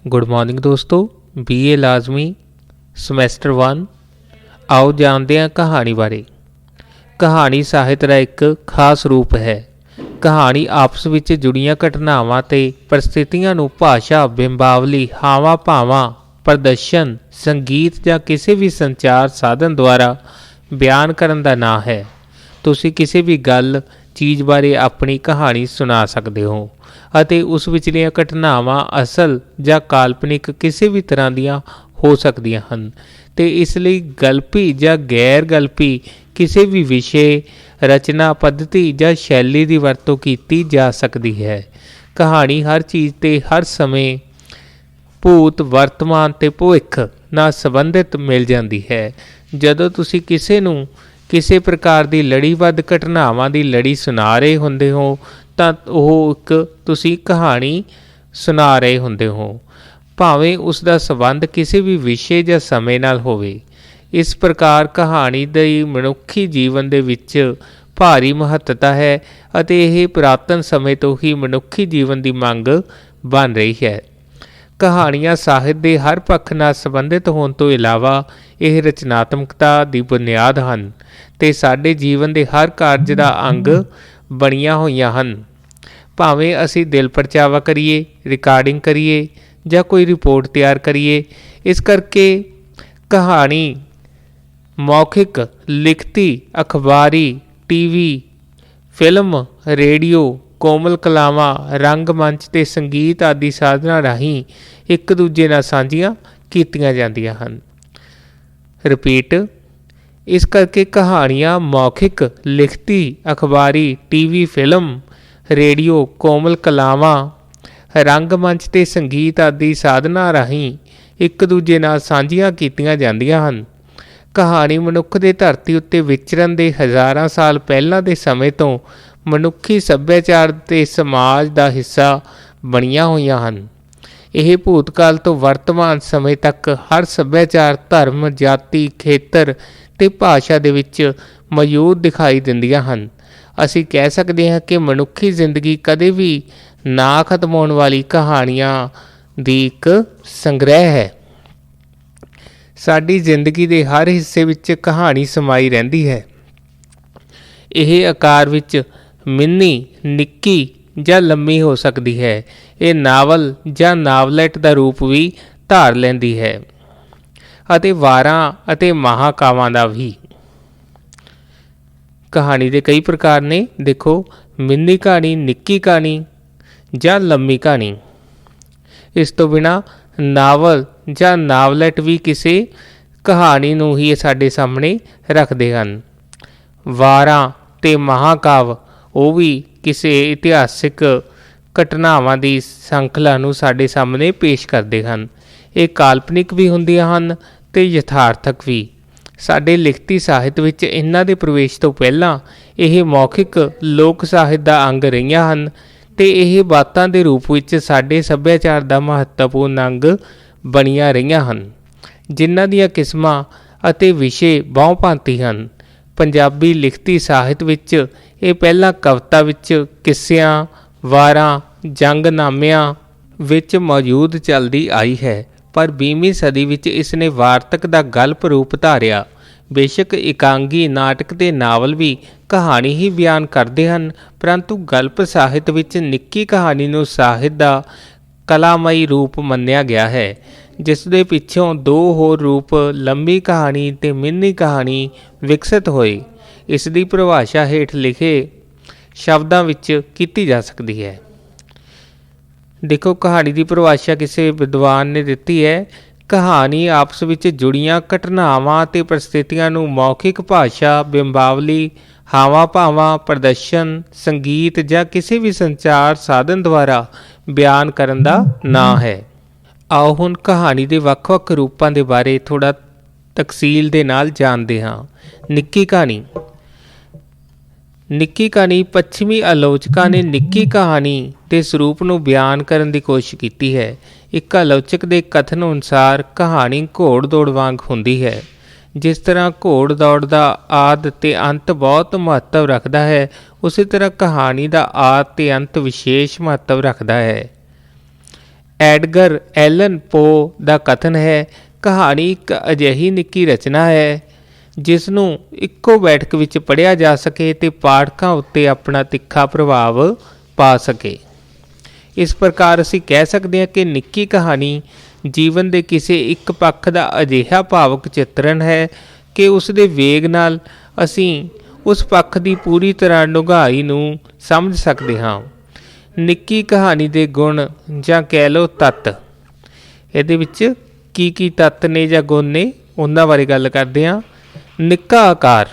Good morning दोस्तों। BA लाजमी semester 1। ਆਓ ਜਾਣਦੇ ਹਾਂ ਕਹਾਣੀ ਬਾਰੇ। ਕਹਾਣੀ ਸਾਹਿਤ ਦਾ ਇੱਕ ਖਾਸ ਰੂਪ ਹੈ। ਕਹਾਣੀ ਆਪਸ ਵਿੱਚ ਜੁੜੀਆਂ ਘਟਨਾਵਾਂ ਤੇ ਪਰਿਸਥਿਤੀਆਂ ਨੂੰ ਭਾਸ਼ਾ, ਬਿੰਬਾਵਲੀ, ਹਾਵਾਂ ਭਾਵਾਂ, ਪ੍ਰਦਰਸ਼ਨ, ਸੰਗੀਤ ਜਾਂ ਕਿਸੇ ਵੀ ਸੰਚਾਰ ਸਾਧਨ ਦੁਆਰਾ ਬਿਆਨ ਕਰਨ ਦਾ ਨਾਂ ਹੈ। ਤੁਸੀਂ ਕਿਸੇ ਵੀ ਗੱਲ, ਚੀਜ਼ ਬਾਰੇ ਆਪਣੀ ਕਹਾਣੀ ਸੁਣਾ ਸਕਦੇ ਹੋ ਅਤੇ ਉਸ ਵਿਚਲੀਆਂ ਘਟਨਾਵਾਂ ਅਸਲ ਜਾਂ ਕਾਲਪਨਿਕ ਕਿਸੇ ਵੀ ਤਰ੍ਹਾਂ ਦੀਆਂ ਹੋ ਸਕਦੀਆਂ ਹਨ ਅਤੇ ਇਸ ਲਈ ਗਲਪੀ ਜਾਂ ਗੈਰ ਗਲਪੀ ਕਿਸੇ ਵੀ ਵਿਸ਼ੇ, ਰਚਨਾ ਪੱਧਤੀ ਜਾਂ ਸ਼ੈਲੀ ਦੀ ਵਰਤੋਂ ਕੀਤੀ ਜਾ ਸਕਦੀ ਹੈ। ਕਹਾਣੀ ਹਰ ਚੀਜ਼ ਤੇ ਹਰ ਸਮੇਂ, ਭੂਤ, ਵਰਤਮਾਨ ਅਤੇ ਭਵਿੱਖ ਨਾਲ ਸੰਬੰਧਿਤ ਮਿਲ ਜਾਂਦੀ ਹੈ। ਜਦੋਂ ਤੁਸੀਂ ਕਿਸੇ ਨੂੰ ਕਿਸੇ ਪ੍ਰਕਾਰ ਦੀ ਲੜੀਬੱਧ ਘਟਨਾਵਾਂ ਦੀ ਲੜੀ ਸੁਣਾ ਰਹੇ ਹੁੰਦੇ ਹੋ ਤਾਂ ਉਹ ਇੱਕ ਤੁਸੀਂ ਕਹਾਣੀ ਸੁਣਾ ਰਹੇ ਹੁੰਦੇ ਹੋ, ਭਾਵੇਂ ਉਸ ਦਾ ਸੰਬੰਧ ਕਿਸੇ ਵੀ ਵਿਸ਼ੇ ਜਾਂ ਸਮੇਂ ਨਾਲ ਹੋਵੇ। ਇਸ ਪ੍ਰਕਾਰ ਕਹਾਣੀ ਦੀ ਮਨੁੱਖੀ ਜੀਵਨ ਦੇ ਵਿੱਚ ਭਾਰੀ ਮਹੱਤਤਾ ਹੈ ਅਤੇ ਇਹ ਪੁਰਾਤਨ ਸਮੇਂ ਤੋਂ ਹੀ ਮਨੁੱਖੀ ਜੀਵਨ ਦੀ ਮੰਗ ਬਣ ਰਹੀ ਹੈ। ਕਹਾਣੀਆਂ ਸਾਹਿਤ ਦੇ ਹਰ ਪੱਖ ਨਾਲ ਸੰਬੰਧਿਤ ਹੋਣ ਤੋਂ ਇਲਾਵਾ ਇਹ ਰਚਨਾਤਮਕਤਾ ਦੀ ਬੁਨਿਆਦ ਹਨ ਅਤੇ ਸਾਡੇ ਜੀਵਨ ਦੇ ਹਰ ਕਾਰਜ ਦਾ ਅੰਗ ਬਣੀਆਂ ਹੋਈਆਂ ਹਨ। ਭਾਵੇਂ ਅਸੀਂ ਦਿਲ ਪਰਚਾਵਾ ਕਰੀਏ, ਰਿਕਾਰਡਿੰਗ ਕਰੀਏ ਜਾਂ ਕੋਈ ਰਿਪੋਰਟ ਤਿਆਰ ਕਰੀਏ, ਇਸ ਕਰਕੇ ਕਹਾਣੀ ਮੌਖਿਕ, ਲਿਖਤੀ, ਅਖਬਾਰੀ, TV, ਫਿਲਮ, ਰੇਡੀਓ, ਕੋਮਲ ਕਲਾਵਾਂ, ਰੰਗਮੰਚ ਅਤੇ ਸੰਗੀਤ ਆਦਿ ਸਾਧਨਾਂ ਰਾਹੀਂ ਇੱਕ ਦੂਜੇ ਨਾਲ ਸਾਂਝੀਆਂ ਕੀਤੀਆਂ ਜਾਂਦੀਆਂ ਹਨ। ਰਿਪੀਟ, ਇਸ ਕਰਕੇ ਕਹਾਣੀਆਂ ਮੌਖਿਕ, ਲਿਖਤੀ, ਅਖਬਾਰੀ, TV, ਫਿਲਮ, ਰੇਡੀਓ, ਕੋਮਲ ਕਲਾਵਾਂ, ਰੰਗਮੰਚ ਅਤੇ ਸੰਗੀਤ ਆਦਿ ਸਾਧਨਾਂ ਰਾਹੀਂ ਇੱਕ ਦੂਜੇ ਨਾਲ ਸਾਂਝੀਆਂ ਕੀਤੀਆਂ ਜਾਂਦੀਆਂ ਹਨ। ਕਹਾਣੀ ਮਨੁੱਖ ਦੇ ਧਰਤੀ ਉੱਤੇ ਵਿਚਰਨ ਦੇ ਹਜ਼ਾਰਾਂ ਸਾਲ ਪਹਿਲਾਂ ਦੇ ਸਮੇਂ ਤੋਂ ਮਨੁੱਖੀ ਸੱਭਿਆਚਾਰ ਅਤੇ ਸਮਾਜ ਦਾ ਹਿੱਸਾ ਬਣੀਆਂ ਹੋਈਆਂ ਹਨ। ਇਹ ਭੂਤਕਾਲ ਤੋਂ ਵਰਤਮਾਨ ਸਮੇਂ ਤੱਕ ਹਰ ਸੱਭਿਆਚਾਰ, ਧਰਮ, ਜਾਤੀ, ਖੇਤਰ ਅਤੇ ਭਾਸ਼ਾ ਦੇ ਵਿੱਚ ਮੌਜੂਦ ਦਿਖਾਈ ਦਿੰਦੀਆਂ ਹਨ। ਅਸੀਂ ਕਹਿ ਸਕਦੇ ਹਾਂ ਕਿ ਮਨੁੱਖੀ ਜ਼ਿੰਦਗੀ ਕਦੇ ਵੀ ਨਾ ਖਤਮ ਹੋਣ ਵਾਲੀ ਕਹਾਣੀਆਂ ਦੀ ਇੱਕ ਸੰਗ੍ਰਹਿ ਹੈ। ਸਾਡੀ ਜ਼ਿੰਦਗੀ ਦੇ ਹਰ ਹਿੱਸੇ ਵਿੱਚ ਕਹਾਣੀ ਸਮਾਈ ਰਹਿੰਦੀ ਹੈ। ਇਹ ਆਕਾਰ ਵਿੱਚ ਮਿੰਨੀ, ਨਿੱਕੀ ਜਾਂ ਲੰਮੀ ਹੋ ਸਕਦੀ ਹੈ। ਇਹ ਨਾਵਲ ਜਾਂ ਨਾਵਲੈਟ ਦਾ ਰੂਪ ਵੀ ਧਾਰ ਲੈਂਦੀ ਹੈ ਅਤੇ ਵਾਰਾਂ ਅਤੇ ਮਹਾਂਕਾਵਾਂ ਦਾ ਵੀ। ਕਹਾਣੀ ਦੇ ਕਈ ਪ੍ਰਕਾਰ ਨੇ। ਦੇਖੋ, ਮਿੰਨੀ ਕਹਾਣੀ, ਨਿੱਕੀ ਕਹਾਣੀ ਜਾਂ ਲੰਮੀ ਕਹਾਣੀ। ਇਸ ਤੋਂ ਬਿਨਾਂ ਨਾਵਲ ਜਾਂ ਨਾਵਲੈਟ ਵੀ ਕਿਸੇ ਕਹਾਣੀ ਨੂੰ ਹੀ ਸਾਡੇ ਸਾਹਮਣੇ ਰੱਖਦੇ ਹਨ। ਵਾਰਾਂ ਅਤੇ ਮਹਾਂਕਾਵ ਉਹ ਵੀ ਕਿਸੇ ਇਤਿਹਾਸਿਕ ਘਟਨਾਵਾਂ ਦੀ ਸ਼੍ਰੰਖਲਾ ਨੂੰ ਸਾਡੇ ਸਾਹਮਣੇ ਪੇਸ਼ ਕਰਦੇ ਹਨ। ਇਹ ਕਾਲਪਨਿਕ ਵੀ ਹੁੰਦੀਆਂ ਹਨ ਅਤੇ ਯਥਾਰਥਕ ਵੀ। ਸਾਡੇ ਲਿਖਤੀ ਸਾਹਿਤ ਵਿੱਚ ਇਹਨਾਂ ਦੇ ਪ੍ਰਵੇਸ਼ ਤੋਂ ਪਹਿਲਾਂ ਇਹ ਮੌਖਿਕ ਲੋਕ ਸਾਹਿਤ ਦਾ ਅੰਗ ਰਹੀਆਂ ਹਨ ਅਤੇ ਇਹ ਬਾਤਾਂ ਦੇ ਰੂਪ ਵਿੱਚ ਸਾਡੇ ਸੱਭਿਆਚਾਰ ਦਾ ਮਹੱਤਵਪੂਰਨ ਅੰਗ ਬਣੀਆਂ ਰਹੀਆਂ ਹਨ, ਜਿਨ੍ਹਾਂ ਦੀਆਂ ਕਿਸਮਾਂ ਅਤੇ ਵਿਸ਼ੇ ਬਹੁ-ਭਾਂਤੀ ਹਨ। ਪੰਜਾਬੀ ਲਿਖਤੀ ਸਾਹਿਤ ਵਿੱਚ ਇਹ ਪਹਿਲਾਂ ਕਵਿਤਾ ਵਿੱਚ, ਕਿੱਸਿਆਂ, ਵਾਰਾਂ, ਜੰਗਨਾਮਿਆਂ ਵਿੱਚ ਮੌਜੂਦ ਚੱਲਦੀ ਆਈ ਹੈ, ਪਰ 20ਵੀਂ ਸਦੀ ਵਿੱਚ ਇਸ ਨੇ ਵਾਰਤਕ ਦਾ ਗਲਪ ਰੂਪ ਧਾਰਿਆ। ਬੇਸ਼ੱਕ ਇਕਾਂਗੀ, ਨਾਟਕ ਅਤੇ ਨਾਵਲ ਵੀ ਕਹਾਣੀ ਹੀ ਬਿਆਨ ਕਰਦੇ ਹਨ, ਪਰੰਤੂ ਗਲਪ ਸਾਹਿਤ ਵਿੱਚ ਨਿੱਕੀ ਕਹਾਣੀ ਨੂੰ ਸਾਹਿਤ ਦਾ ਕਲਾਮਈ ਰੂਪ ਮੰਨਿਆ ਗਿਆ ਹੈ, ਜਿਸ ਦੇ ਪਿੱਛੋਂ ਦੋ ਹੋਰ ਰੂਪ ਲੰਮੀ ਕਹਾਣੀ ਅਤੇ ਮਿੰਨੀ ਕਹਾਣੀ ਵਿਕਸਿਤ ਹੋਏ। ਇਸ ਦੀ ਪਰਿਭਾਸ਼ਾ ਹੇਠ ਲਿਖੇ ਸ਼ਬਦਾਂ ਵਿੱਚ ਕੀਤੀ ਜਾ ਸਕਦੀ ਹੈ। ਦੇਖੋ, ਕਹਾਣੀ ਦੀ ਪਰਿਭਾਸ਼ਾ ਕਿਸੇ ਵਿਦਵਾਨ ਨੇ ਦਿੱਤੀ ਹੈ। ਕਹਾਣੀ ਆਪਸ ਵਿੱਚ ਜੁੜੀਆਂ ਘਟਨਾਵਾਂ ਅਤੇ ਪਰਿਸਥਿਤੀਆਂ ਨੂੰ ਮੌਖਿਕ ਭਾਸ਼ਾ, ਬਿੰਬਾਵਲੀ, ਹਾਵਾਂ ਭਾਵਾਂ, ਪ੍ਰਦਰਸ਼ਨ, ਸੰਗੀਤ ਜਾਂ ਕਿਸੇ ਵੀ ਸੰਚਾਰ ਸਾਧਨ ਦੁਆਰਾ ਬਿਆਨ ਕਰਨ ਦਾ ਨਾਂ ਹੈ। ਆਓ ਹੁਣ ਕਹਾਣੀ ਦੇ ਵੱਖ-ਵੱਖ ਰੂਪਾਂ ਦੇ ਬਾਰੇ ਥੋੜ੍ਹਾ ਤਫਸੀਲ ਦੇ ਨਾਲ ਜਾਣਦੇ ਹਾਂ। ਨਿੱਕੀ ਕਹਾਣੀ। ਨਿੱਕੀ ਕਹਾਣੀ ਪੱਛਮੀ ਆਲੋਚਕਾਂ ਨੇ ਨਿੱਕੀ ਕਹਾਣੀ ਦੇ ਸਰੂਪ ਨੂੰ ਬਿਆਨ ਕਰਨ ਦੀ ਕੋਸ਼ਿਸ਼ ਕੀਤੀ ਹੈ। ਇੱਕ ਆਲੋਚਕ ਦੇ ਕਥਨ ਅਨੁਸਾਰ ਕਹਾਣੀ ਘੋੜ ਦੌੜ ਵਾਂਗ ਹੁੰਦੀ ਹੈ। ਜਿਸ ਤਰ੍ਹਾਂ ਘੋੜ ਦੌੜ ਦਾ ਆਦਿ ਅਤੇ ਅੰਤ ਬਹੁਤ ਮਹੱਤਵ ਰੱਖਦਾ ਹੈ, ਉਸੇ ਤਰ੍ਹਾਂ ਕਹਾਣੀ ਦਾ ਆਦਿ ਅਤੇ ਅੰਤ ਵਿਸ਼ੇਸ਼ ਮਹੱਤਵ ਰੱਖਦਾ ਹੈ। ਐਡਗਰ ਐਲਨ ਪੋ ਦਾ ਕਥਨ ਹੈ, ਕਹਾਣੀ ਇੱਕ ਅਜਿਹੀ ਨਿੱਕੀ ਰਚਨਾ ਹੈ ਜਿਸ ਨੂੰ ਇੱਕੋ ਬੈਠਕ ਵਿੱਚ ਪੜ੍ਹਿਆ ਜਾ ਸਕੇ ਤੇ ਪਾਠਕਾਂ ਉੱਤੇ ਆਪਣਾ ਤਿੱਖਾ ਪ੍ਰਭਾਵ ਪਾ ਸਕੇ। ਇਸ ਪ੍ਰਕਾਰ ਅਸੀਂ ਕਹਿ ਸਕਦੇ ਹਾਂ ਕਿ ਨਿੱਕੀ ਕਹਾਣੀ ਜੀਵਨ ਦੇ ਕਿਸੇ ਇੱਕ ਪੱਖ ਦਾ ਅਜਿਹਾ ਭਾਵਕ ਚਿੱਤਰਨ ਹੈ ਕਿ ਉਸ ਦੇ ਵੇਗ ਨਾਲ ਅਸੀਂ ਉਸ ਪੱਖ ਦੀ ਪੂਰੀ ਤਰ੍ਹਾਂ ਡੂੰਘਾਈ ਨੂੰ ਸਮਝ ਸਕਦੇ ਹਾਂ। ਨਿੱਕੀ ਕਹਾਣੀ ਦੇ ਗੁਣ ਜਾਂ ਕਹਿ ਲਓ ਤੱਤ, ਇਹਦੇ ਵਿੱਚ ਕੀ ਤੱਤ ਨੇ ਜਾਂ ਗੁਣ ਨੇ ਉਹਨਾਂ ਬਾਰੇ ਗੱਲ ਕਰਦੇ ਹਾਂ। ਨਿੱਕਾ ਆਕਾਰ,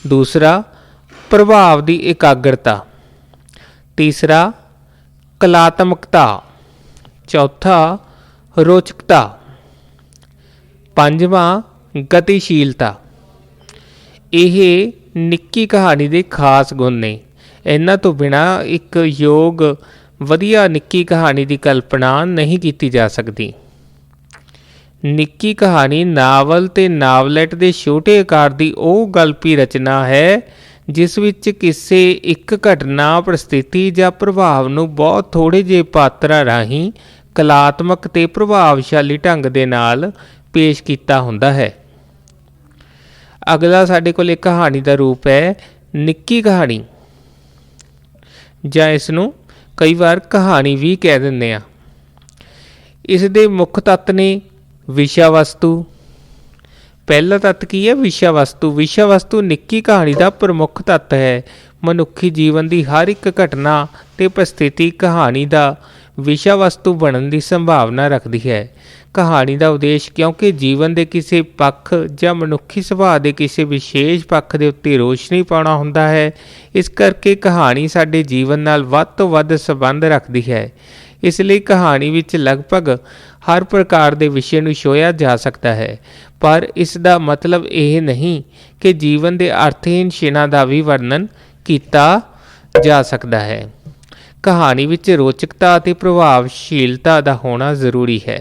ਦੂਸਰਾ ਪ੍ਰਭਾਵ ਦੀ ਇਕਾਗਰਤਾ, ਤੀਸਰਾ ਕਲਾਤਮਕਤਾ, ਚੌਥਾ ਰੋਚਕਤਾ, ਪੰਜਵਾਂ ਗਤੀਸ਼ੀਲਤਾ। ਇਹ ਨਿੱਕੀ ਕਹਾਣੀ ਦੇ ਖਾਸ ਗੁਣ ਨੇ। ਇਹਨਾਂ ਤੋਂ ਬਿਨਾਂ ਇੱਕ ਯੋਗ ਵਧੀਆ ਨਿੱਕੀ ਕਹਾਣੀ ਦੀ ਕਲਪਨਾ ਨਹੀਂ ਕੀਤੀ ਜਾ ਸਕਦੀ। ਨਿੱਕੀ ਕਹਾਣੀ ਨਾਵਲ ਤੇ ਨਾਵਲੈਟ ਦੇ ਛੋਟੇ ਆਕਾਰ ਦੀ ਉਹ ਗਲਪੀ ਰਚਨਾ ਹੈ ਜਿਸ ਵਿੱਚ ਕਿਸੇ ਇੱਕ ਘਟਨਾ, ਪ੍ਰਸਥਿਤੀ ਜਾਂ ਪ੍ਰਭਾਵ ਨੂੰ ਬਹੁਤ ਥੋੜ੍ਹੇ ਜਿਹੇ ਪਾਤਰਾਂ ਰਾਹੀਂ ਕਲਾਤਮਕ ਤੇ ਪ੍ਰਭਾਵਸ਼ਾਲੀ ਢੰਗ ਦੇ ਨਾਲ ਪੇਸ਼ ਕੀਤਾ ਹੁੰਦਾ ਹੈ। ਅਗਲਾ ਸਾਡੇ ਕੋਲ ਇੱਕ ਕਹਾਣੀ ਦਾ ਰੂਪ ਹੈ ਨਿੱਕੀ ਕਹਾਣੀ, ਜਾਂ ਇਸ ਨੂੰ ਕਈ ਵਾਰ ਕਹਾਣੀ ਵੀ ਕਹਿ ਦਿੰਦੇ ਆ। ਇਸ ਦੇ ਮੁੱਖ ਤੱਤ ਨੇ ਵਿਸ਼ਾ ਵਸਤੂ। ਪਹਿਲਾ ਤੱਤ ਕੀ ਹੈ? ਵਿਸ਼ਾ ਵਸਤੂ। ਵਿਸ਼ਾ ਵਸਤੂ ਨਿੱਕੀ ਕਹਾਣੀ ਦਾ ਪ੍ਰਮੁੱਖ ਤੱਤ ਹੈ। ਮਨੁੱਖੀ ਜੀਵਨ ਦੀ ਹਰ ਇੱਕ ਘਟਨਾ ਤੇ ਪ੍ਰਸਥਿਤੀ ਕਹਾਣੀ ਦਾ ਵਿਸ਼ਾ ਵਸਤੂ ਬਣਨ ਦੀ ਸੰਭਾਵਨਾ ਰੱਖਦੀ ਹੈ। ਕਹਾਣੀ ਦਾ ਉਦੇਸ਼ ਕਿਉਂਕਿ ਜੀਵਨ ਦੇ ਕਿਸੇ ਪੱਖ ਜਾਂ ਮਨੁੱਖੀ ਸੁਭਾਅ ਦੇ ਕਿਸੇ ਵਿਸ਼ੇਸ਼ ਪੱਖ ਦੇ ਉੱਤੇ ਰੋਸ਼ਨੀ ਪਾਉਣਾ ਹੁੰਦਾ ਹੈ। ਇਸ ਕਰਕੇ ਕਹਾਣੀ ਸਾਡੇ ਜੀਵਨ ਨਾਲ ਵੱਧ ਤੋਂ ਵੱਧ ਸੰਬੰਧ ਰੱਖਦੀ ਹੈ। ਇਸ ਲਈ ਕਹਾਣੀ ਵਿੱਚ ਲਗਭਗ ਹਰ ਪ੍ਰਕਾਰ ਦੇ ਵਿਸ਼ੇ ਨੂੰ ਛੋਹਿਆ ਜਾ ਸਕਦਾ ਹੈ, ਪਰ ਇਸ ਦਾ ਮਤਲਬ ਇਹ ਨਹੀਂ ਕਿ ਜੀਵਨ ਦੇ ਅਰਥਹੀਨ ਛਿਨਾਂ ਦਾ ਵੀ ਵਰਣਨ ਕੀਤਾ ਜਾ ਸਕਦਾ ਹੈ। ਕਹਾਣੀ ਵਿੱਚ ਰੋਚਕਤਾ ਅਤੇ ਪ੍ਰਭਾਵਸ਼ੀਲਤਾ ਦਾ ਹੋਣਾ ਜ਼ਰੂਰੀ ਹੈ।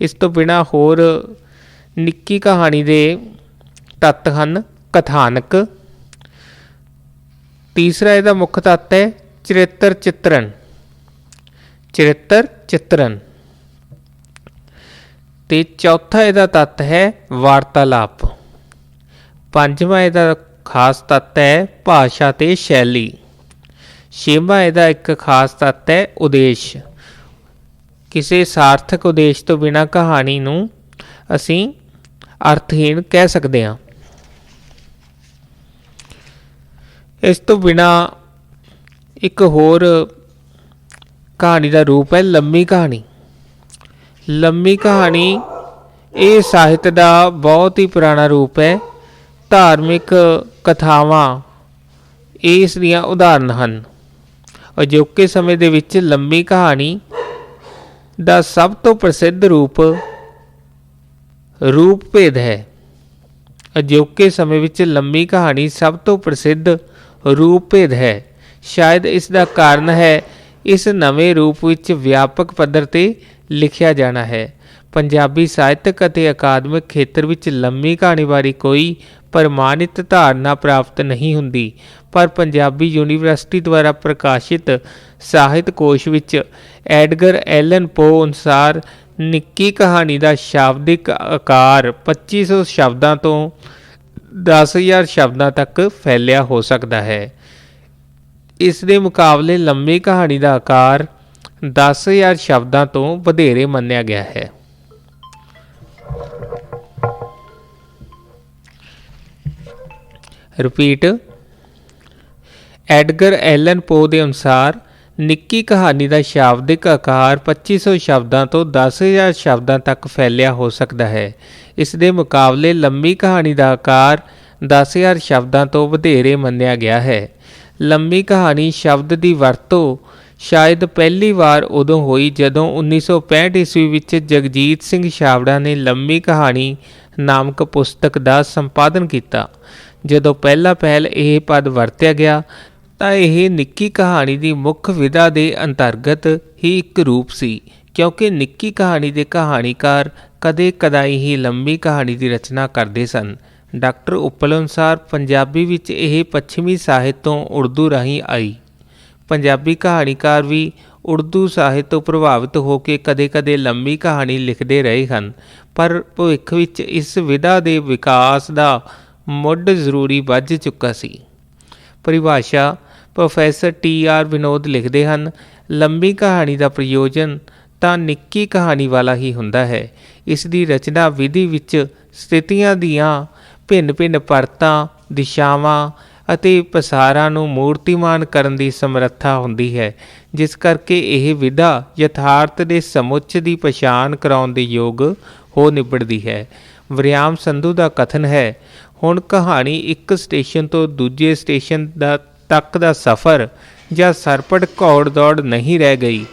ਇਸ ਤੋਂ ਬਿਨਾਂ ਹੋਰ ਨਿੱਕੀ ਕਹਾਣੀ ਦੇ ਤੱਤ ਹਨ ਕਥਾਨਕ। ਤੀਸਰਾ ਇਹਦਾ ਮੁੱਖ ਤੱਤ ਹੈ ਚਰਿੱਤਰ ਚਿੱਤਰਨ। ਤੇ ਚੌਥਾ ਇਹਦਾ ਤੱਤ ਹੈ ਵਾਰਤਾਲਾਪ। ਪੰਜਵਾਂ ਇਹਦਾ ਖਾਸ ਤੱਤ ਹੈ ਭਾਸ਼ਾ ਤੇ ਸ਼ੈਲੀ। ਛੇਵਾਂ ਇਹਦਾ ਇੱਕ ਖਾਸ ਤੱਤ ਹੈ ਉਦੇਸ਼। ਕਿਸੇ ਸਾਰਥਕ ਉਦੇਸ਼ ਤੋਂ ਬਿਨਾਂ ਕਹਾਣੀ ਨੂੰ ਅਸੀਂ ਅਰਥਹੀਨ ਕਹਿ ਸਕਦੇ ਹਾਂ। ਇਸ ਤੋਂ ਬਿਨਾਂ ਇੱਕ ਹੋਰ ਕਹਾਣੀ ਦਾ ਰੂਪ ਹੈ ਲੰਮੀ ਕਹਾਣੀ। ਲੰਮੀ ਕਹਾਣੀ ਇਹ ਸਾਹਿਤ ਦਾ ਬਹੁਤ ਹੀ ਪੁਰਾਣਾ ਰੂਪ ਹੈ। ਧਾਰਮਿਕ ਕਥਾਵਾਂ ਇਸ ਦੀਆਂ ਉਦਾਹਰਨ ਹਨ। ਅਜੋਕੇ ਸਮੇਂ ਦੇ ਵਿੱਚ ਲੰਮੀ ਕਹਾਣੀ ਦਾ ਸਭ ਤੋਂ ਪ੍ਰਸਿੱਧ ਰੂਪ ਭੇਦ ਹੈ। ਅਜੋਕੇ ਸਮੇਂ ਵਿੱਚ ਲੰਮੀ ਕਹਾਣੀ ਸਭ ਤੋਂ ਪ੍ਰਸਿੱਧ ਰੂਪ ਭੇਦ ਹੈ। ਸ਼ਾਇਦ ਇਸ ਦਾ ਕਾਰਨ ਹੈ ਇਸ ਨਵੇਂ ਰੂਪ ਵਿੱਚ ਵਿਆਪਕ ਪੱਧਰ 'ਤੇ ਲਿਖਿਆ ਜਾਣਾ ਹੈ। ਪੰਜਾਬੀ ਸਾਹਿਤਕ ਅਤੇ ਅਕਾਦਮਿਕ ਖੇਤਰ ਵਿੱਚ ਲੰਮੀ ਕਹਾਣੀ ਬਾਰੇ ਕੋਈ ਪ੍ਰਮਾਣਿਤ ਧਾਰਨਾ ਪ੍ਰਾਪਤ ਨਹੀਂ ਹੁੰਦੀ, ਪਰ ਪੰਜਾਬੀ ਯੂਨੀਵਰਸਿਟੀ ਦੁਆਰਾ ਪ੍ਰਕਾਸ਼ਿਤ ਸਾਹਿਤ ਕੋਸ਼ ਵਿੱਚ ਐਡਗਰ ਐਲਨ ਪੋ ਅਨੁਸਾਰ ਨਿੱਕੀ ਕਹਾਣੀ ਦਾ ਸ਼ਾਬਦਿਕ ਆਕਾਰ 2500 ਸ਼ਬਦਾਂ ਤੋਂ 10,000 ਸ਼ਬਦਾਂ ਤੱਕ ਫੈਲਿਆ ਹੋ ਸਕਦਾ ਹੈ। ਇਸ ਦੇ ਮੁਕਾਬਲੇ ਲੰਮੀ ਕਹਾਣੀ ਦਾ ਆਕਾਰ 10,000 ਸ਼ਬਦਾਂ ਤੋਂ ਵਧੇਰੇ ਮੰਨਿਆ ਗਿਆ ਹੈ। ਰਿਪੀਟ। ਐਡਗਰ ਐਲਨ ਪੋ ਦੇ ਅਨੁਸਾਰ ਨਿੱਕੀ ਕਹਾਣੀ ਦਾ ਸ਼ਾਬਦਿਕ ਆਕਾਰ 2500 ਸ਼ਬਦਾਂ ਤੋਂ 10,000 ਸ਼ਬਦਾਂ ਤੱਕ ਫੈਲਿਆ ਹੋ ਸਕਦਾ ਹੈ। ਇਸ ਦੇ ਮੁਕਾਬਲੇ ਲੰਮੀ ਕਹਾਣੀ ਦਾ ਆਕਾਰ 10,000 ਸ਼ਬਦਾਂ ਤੋਂ ਵਧੇਰੇ ਮੰਨਿਆ ਗਿਆ ਹੈ। ਲੰਮੀ ਕਹਾਣੀ ਸ਼ਬਦ ਦੀ ਵਰਤੋਂ ਸ਼ਾਇਦ ਪਹਿਲੀ ਵਾਰ ਉਦੋਂ ਹੋਈ ਜਦੋਂ 1965 ਈਸਵੀ ਵਿੱਚ ਜਗਜੀਤ ਸਿੰਘ ਛਾਬੜਾ ਨੇ ਲੰਮੀ ਕਹਾਣੀ ਨਾਮਕ ਪੁਸਤਕ ਦਾ ਸੰਪਾਦਨ ਕੀਤਾ। ਜਦੋਂ ਪਹਿਲਾ ਪਹਿਲ ਇਹ ਪਦ ਵਰਤਿਆ ਗਿਆ ਤਾਂ ਇਹ ਨਿੱਕੀ ਕਹਾਣੀ ਦੀ ਮੁੱਖ ਵਿਧਾ ਦੇ ਅੰਤਰਗਤ ਹੀ ਇੱਕ ਰੂਪ ਸੀ, ਕਿਉਂਕਿ ਨਿੱਕੀ ਕਹਾਣੀ ਦੇ ਕਹਾਣੀਕਾਰ ਕਦੇ ਕਦਾਈ ਹੀ ਲੰਮੀ ਕਹਾਣੀ ਦੀ ਰਚਨਾ ਕਰਦੇ ਸਨ। ਡਾਕਟਰ ਉੱਪਲ ਅਨੁਸਾਰ ਪੰਜਾਬੀ ਵਿੱਚ ਇਹ ਪੱਛਮੀ ਸਾਹਿਤ ਤੋਂ ਉਰਦੂ ਰਾਹੀਂ ਆਈ। ਪੰਜਾਬੀ ਕਹਾਣੀਕਾਰ ਵੀ ਉਰਦੂ ਸਾਹਿਤ ਤੋਂ ਪ੍ਰਭਾਵਿਤ ਹੋ ਕੇ ਕਦੇ-ਕਦੇ ਲੰਮੀ ਕਹਾਣੀ ਲਿਖਦੇ ਰਹੇ ਹਨ, ਪਰ ਭਵਿੱਖ ਵਿੱਚ ਇਸ ਵਿਧਾ ਦੇ ਵਿਕਾਸ ਦਾ ਮੁੱਢ ਜ਼ਰੂਰੀ ਬੱਝ ਚੁੱਕਾ ਸੀ। ਪਰਿਭਾਸ਼ਾ ਪ੍ਰੋਫੈਸਰ TR ਵਿਨੋਦ ਲਿਖਦੇ ਹਨ, ਲੰਬੀ ਕਹਾਣੀ ਦਾ ਪ੍ਰਯੋਜਨ ਤਾਂ ਨਿੱਕੀ ਕਹਾਣੀ ਵਾਲਾ ਹੀ ਹੁੰਦਾ ਹੈ। ਇਸ ਦੀ ਰਚਨਾ ਵਿਧੀ ਵਿੱਚ ਸਥਿਤੀਆਂ ਦੀਆਂ ਭਿੰਨ-ਭਿੰਨ ਪਰਤਾਂ, ਦਿਸ਼ਾਵਾਂ ਅਤੇ ਪਸਾਰਾਂ ਨੂੰ ਮੂਰਤੀਮਾਨ ਕਰਨ ਦੀ ਸਮਰੱਥਾ ਹੁੰਦੀ ਹੈ, ਜਿਸ ਕਰਕੇ ਇਹ ਵਿਧਾ ਯਥਾਰਥ ਦੇ ਸਮੁੱਚ ਦੀ ਪਛਾਣ ਕਰਾਉਣ ਦੇ ਯੋਗ ਹੋ ਨਿਬੜਦੀ ਹੈ। ਵਰਿਆਮ ਸੰਧੂ ਦਾ ਕਥਨ ਹੈ, ਹੁਣ ਕਹਾਣੀ ਇੱਕ ਸਟੇਸ਼ਨ ਤੋਂ ਦੂਜੇ ਸਟੇਸ਼ਨ ਤੱਕ ਦਾ ਸਫ਼ਰ ਜਾਂ ਸਰਪਟ ਘੌੜ ਦੌੜ ਨਹੀਂ ਰਹਿ ਗਈ।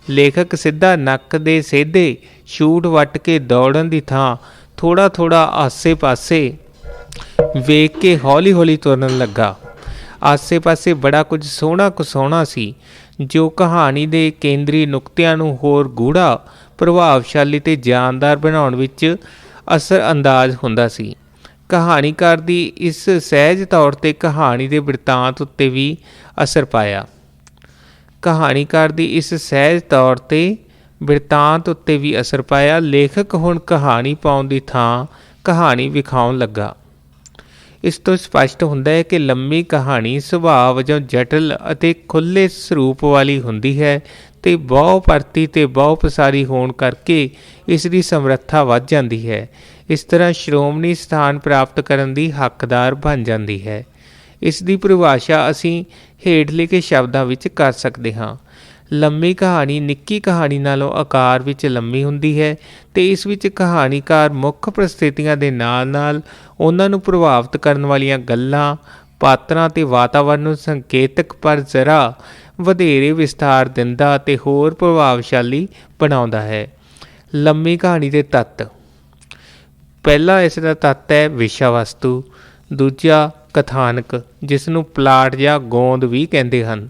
ਲੇਖਕ ਸਿੱਧਾ ਨੱਕ ਦੇ ਸੇਧੇ ਸ਼ੂਟ ਵੱਟ ਕੇ ਦੌੜਨ ਦੀ ਥਾਂ ਥੋੜ੍ਹਾ ਆਸੇ-ਪਾਸੇ ਵੇਖ ਕੇ ਹੌਲੀ-ਹੌਲੀ ਤੁਰਨ ਲੱਗਾ। ਆਸੇ-ਪਾਸੇ ਬੜਾ ਕੁਝ ਸੋਹਣਾ ਸੀ, ਜੋ ਕਹਾਣੀ ਦੇ ਕੇਂਦਰੀ ਨੁਕਤਿਆਂ ਨੂੰ ਹੋਰ ਗੂੜ੍ਹਾ, ਪ੍ਰਭਾਵਸ਼ਾਲੀ ਤੇ ਜਾਨਦਾਰ ਬਣਾਉਣ ਵਿੱਚ ਅਸਰ ਅੰਦਾਜ਼ ਹੁੰਦਾ ਸੀ। ਕਹਾਣੀਕਾਰ ਦੀ ਇਸ ਸਹਿਜ ਤੌਰ 'ਤੇ ਕਹਾਣੀ ਦੇ ਬਿਰਤਾਂਤ ਉੱਤੇ ਵੀ ਅਸਰ ਪਾਇਆ। ਲੇਖਕ ਹੁਣ ਕਹਾਣੀ ਪਾਉਣ ਦੀ ਥਾਂ ਕਹਾਣੀ ਵਿਖਾਉਣ ਲੱਗਾ। ਇਸ ਤੋਂ ਸਪਸ਼ਟ ਹੁੰਦਾ ਹੈ ਕਿ ਲੰਮੀ ਕਹਾਣੀ ਸੁਭਾਅ ਵਜੋਂ ਜਟਲ ਅਤੇ ਖੁੱਲ੍ਹੇ ਸਰੂਪ ਵਾਲੀ ਹੁੰਦੀ ਹੈ ਤੇ ਬਹੁ ਪਰਤੀ ਤੇ ਬਹੁ ਪਸਾਰੀ ਹੋਣ ਕਰਕੇ ਇਸ ਦੀ ਸਮਰੱਥਾ ਵੱਧ ਜਾਂਦੀ ਹੈ। ਇਸ ਤਰ੍ਹਾਂ ਸ਼੍ਰੋਮਣੀ ਸਥਾਨ ਪ੍ਰਾਪਤ ਕਰਨ ਦੀ ਹੱਕਦਾਰ ਬਣ ਜਾਂਦੀ ਹੈ। ਇਸ ਦੀ ਪਰਿਭਾਸ਼ਾ ਅਸੀਂ ਹੇਠ ਲਿਖੇ ਸ਼ਬਦਾਂ ਵਿੱਚ ਕਰ ਸਕਦੇ ਹਾਂ। ਲੰਮੀ ਕਹਾਣੀ ਨਿੱਕੀ ਕਹਾਣੀ ਨਾਲੋਂ ਆਕਾਰ ਵਿੱਚ ਲੰਮੀ ਹੁੰਦੀ ਹੈ ਤੇ ਇਸ ਵਿੱਚ ਕਹਾਣੀਕਾਰ ਮੁੱਖ ਪ੍ਰਸਥਿਤੀਆਂ ਦੇ ਨਾਲ-ਨਾਲ ਉਹਨਾਂ ਨੂੰ ਪ੍ਰਭਾਵਿਤ ਕਰਨ ਵਾਲੀਆਂ ਗੱਲਾਂ, ਪਾਤਰਾਂ ਤੇ ਵਾਤਾਵਰਨ ਨੂੰ ਸੰਕੇਤਕ ਪਰ ਜ਼ਰਾ ਵਧੇਰੇ ਵਿਸਥਾਰ ਦਿੰਦਾ ਤੇ ਹੋਰ ਪ੍ਰਭਾਵਸ਼ਾਲੀ ਬਣਾਉਂਦਾ ਹੈ। ਲੰਮੀ ਕਹਾਣੀ ਦੇ ਤੱਤ। ਪਹਿਲਾ ਇਸ ਦਾ ਤੱਤ ਹੈ ਵਿਸ਼ਾ ਵਸਤੂ। ਦੂਜਾ ਕਥਾਨਕ, ਜਿਸ ਨੂੰ ਪਲਾਟ ਜਾਂ ਗੋਂਦ ਵੀ ਕਹਿੰਦੇ ਹਨ।